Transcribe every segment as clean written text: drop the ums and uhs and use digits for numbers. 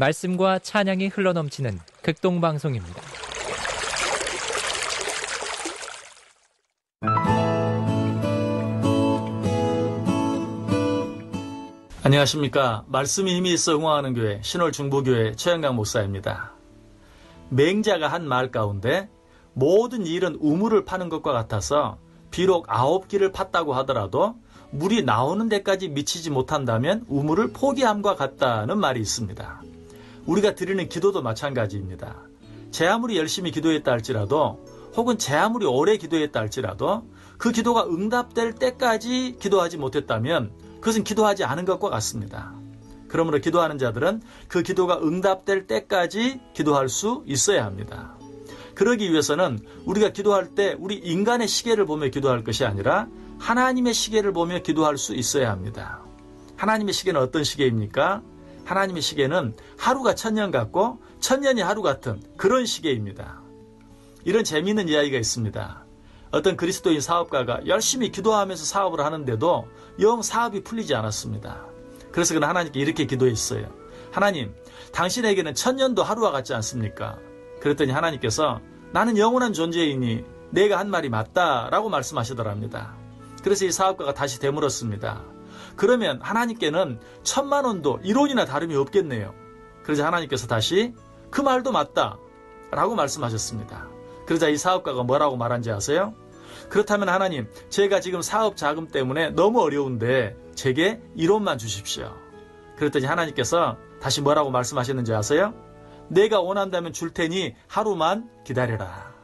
말씀과 찬양이 흘러넘치는 극동방송입니다. 안녕하십니까. 말씀이 힘이 있어 응원하는 교회 신월중보교회 최영강 목사입니다. 맹자가 한 말 가운데 모든 일은 우물을 파는 것과 같아서 비록 9길을 팠다고 하더라도 물이 나오는 데까지 미치지 못한다면 우물을 포기함과 같다는 말이 있습니다. 우리가 드리는 기도도 마찬가지입니다. 제 아무리 열심히 기도했다 할지라도 혹은 제 아무리 오래 기도했다 할지라도 그 기도가 응답될 때까지 기도하지 못했다면 그것은 기도하지 않은 것과 같습니다. 그러므로 기도하는 자들은 그 기도가 응답될 때까지 기도할 수 있어야 합니다. 그러기 위해서는 우리가 기도할 때 우리 인간의 시계를 보며 기도할 것이 아니라 하나님의 시계를 보며 기도할 수 있어야 합니다. 하나님의 시계는 어떤 시계입니까? 하나님의 시계는 하루가 1000년 같고 1000년이 하루 같은 그런 시계입니다. 이런 재미있는 이야기가 있습니다. 어떤 그리스도인 사업가가 열심히 기도하면서 사업을 하는데도 영 사업이 풀리지 않았습니다. 그래서 그는 하나님께 이렇게 기도했어요. 하나님, 당신에게는 1000년도 하루와 같지 않습니까? 그랬더니 하나님께서 나는 영원한 존재이니 내가 한 말이 맞다라고 말씀하시더랍니다. 그래서 이 사업가가 다시 되물었습니다. 그러면 하나님께는 1000만 원도 1원이나 다름이 없겠네요. 그러자 하나님께서 다시 그 말도 맞다 라고 말씀하셨습니다. 그러자 이 사업가가 뭐라고 말한지 아세요? 그렇다면 하나님, 제가 지금 사업 자금 때문에 너무 어려운데 제게 1원만 주십시오. 그랬더니 하나님께서 다시 뭐라고 말씀하셨는지 아세요? 내가 원한다면 줄 테니 하루만 기다려라.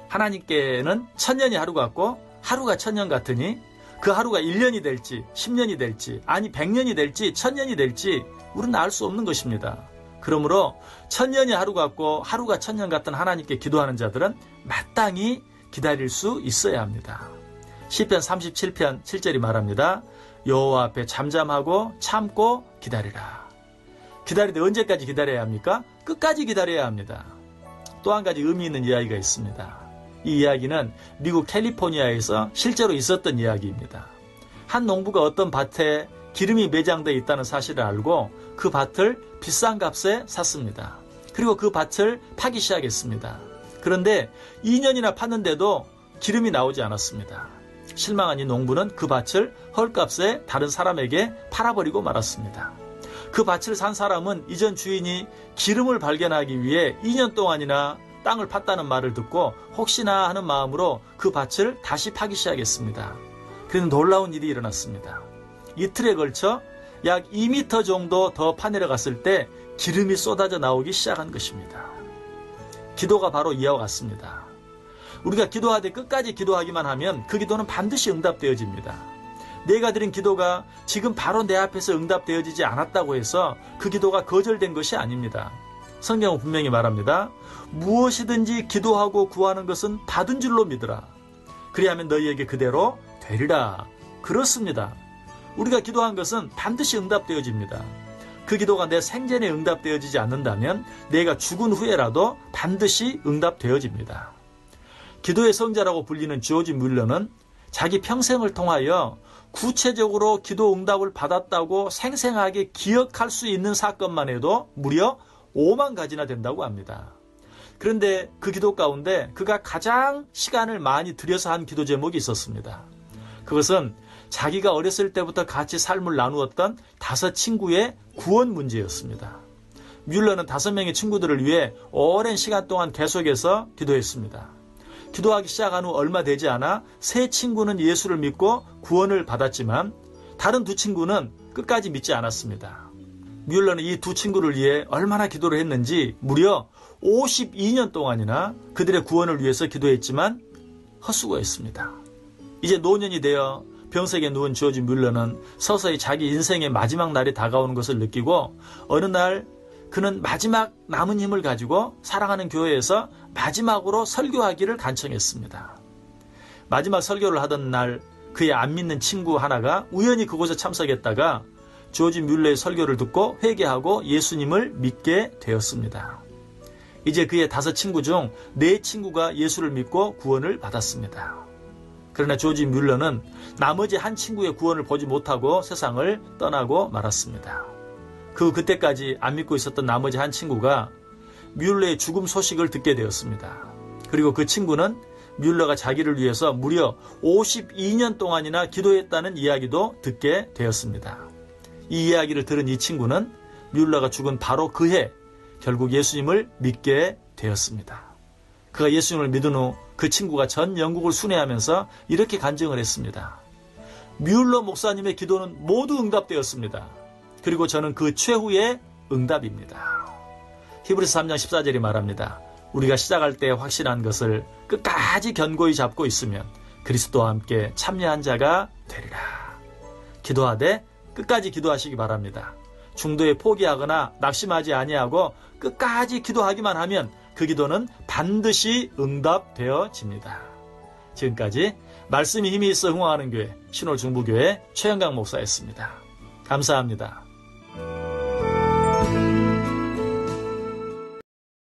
하나님께는 1000년이 하루 같고 하루가 1000년 같으니 그 하루가 1년이 될지 10년이 될지 아니 100년이 될지 1000년이 될지 우리는 알 수 없는 것입니다. 그러므로 1000년이 하루 같고 하루가 1000년 같은 하나님께 기도하는 자들은 마땅히 기다릴 수 있어야 합니다. 시편 37편 7절이 말합니다. 여호와 앞에 잠잠하고 참고 기다리라. 기다릴 때 언제까지 기다려야 합니까? 끝까지 기다려야 합니다. 또 한 가지 의미 있는 이야기가 있습니다. 이 이야기는 미국 캘리포니아에서 실제로 있었던 이야기입니다. 한 농부가 어떤 밭에 기름이 매장되어 있다는 사실을 알고 그 밭을 비싼 값에 샀습니다. 그리고 그 밭을 파기 시작했습니다. 그런데 2년이나 팠는데도 기름이 나오지 않았습니다. 실망한 이 농부는 그 밭을 헐값에 다른 사람에게 팔아버리고 말았습니다. 그 밭을 산 사람은 이전 주인이 기름을 발견하기 위해 2년 동안이나 땅을 팠다는 말을 듣고 혹시나 하는 마음으로 그 밭을 다시 파기 시작했습니다. 그런데 놀라운 일이 일어났습니다. 이틀에 걸쳐 약 2m 정도 더 파내려갔을 때 기름이 쏟아져 나오기 시작한 것입니다. 기도가 바로 이와 같습니다. 우리가 기도하되 끝까지 기도하기만 하면 그 기도는 반드시 응답되어집니다. 내가 드린 기도가 지금 바로 내 앞에서 응답되어지지 않았다고 해서 그 기도가 거절된 것이 아닙니다. 성경은 분명히 말합니다. 무엇이든지 기도하고 구하는 것은 받은 줄로 믿으라. 그리하면 너희에게 그대로 되리라. 그렇습니다. 우리가 기도한 것은 반드시 응답되어집니다. 그 기도가 내 생전에 응답되어지지 않는다면 내가 죽은 후에라도 반드시 응답되어집니다. 기도의 성자라고 불리는 조지 뮬러는 자기 평생을 통하여 구체적으로 기도 응답을 받았다고 생생하게 기억할 수 있는 사건만 해도 무려 5만 가지나 된다고 합니다. 그런데 그 기도 가운데 그가 가장 시간을 많이 들여서 한 기도 제목이 있었습니다. 그것은 자기가 어렸을 때부터 같이 삶을 나누었던 5 친구의 구원 문제였습니다. 뮬러는 5명의 친구들을 위해 오랜 시간 동안 계속해서 기도했습니다. 기도하기 시작한 후 얼마 되지 않아 3 친구는 예수를 믿고 구원을 받았지만 다른 2 친구는 끝까지 믿지 않았습니다. 뮬러는 이 2 친구를 위해 얼마나 기도를 했는지 무려 52년 동안이나 그들의 구원을 위해서 기도했지만 헛수고했습니다. 이제 노년이 되어 병석에 누운 조지 뮬러는 서서히 자기 인생의 마지막 날이 다가오는 것을 느끼고 어느 날 그는 마지막 남은 힘을 가지고 사랑하는 교회에서 마지막으로 설교하기를 간청했습니다. 마지막 설교를 하던 날 그의 안 믿는 친구 하나가 우연히 그곳에 참석했다가 조지 뮬러의 설교를 듣고 회개하고 예수님을 믿게 되었습니다. 이제 그의 5 친구 중 4 친구가 예수를 믿고 구원을 받았습니다. 그러나 조지 뮬러는 나머지 한 친구의 구원을 보지 못하고 세상을 떠나고 말았습니다. 그때까지 안 믿고 있었던 나머지 한 친구가 뮬러의 죽음 소식을 듣게 되었습니다. 그리고 그 친구는 뮬러가 자기를 위해서 무려 52년 동안이나 기도했다는 이야기도 듣게 되었습니다. 이 이야기를 들은 이 친구는 뮬러가 죽은 바로 그 해 결국 예수님을 믿게 되었습니다. 그가 예수님을 믿은 후 그 친구가 전 영국을 순회하면서 이렇게 간증을 했습니다. 뮬러 목사님의 기도는 모두 응답되었습니다. 그리고 저는 그 최후의 응답입니다. 히브리서 3장 14절이 말합니다. 우리가 시작할 때 확신한 것을 끝까지 견고히 잡고 있으면 그리스도와 함께 참여한 자가 되리라. 기도하되 끝까지 기도하시기 바랍니다. 중도에 포기하거나 낙심하지 아니하고 끝까지 기도하기만 하면 그 기도는 반드시 응답되어집니다. 지금까지 말씀이 힘이 있어 흥황하는 교회 신홀중부교회 최영강 목사였습니다. 감사합니다.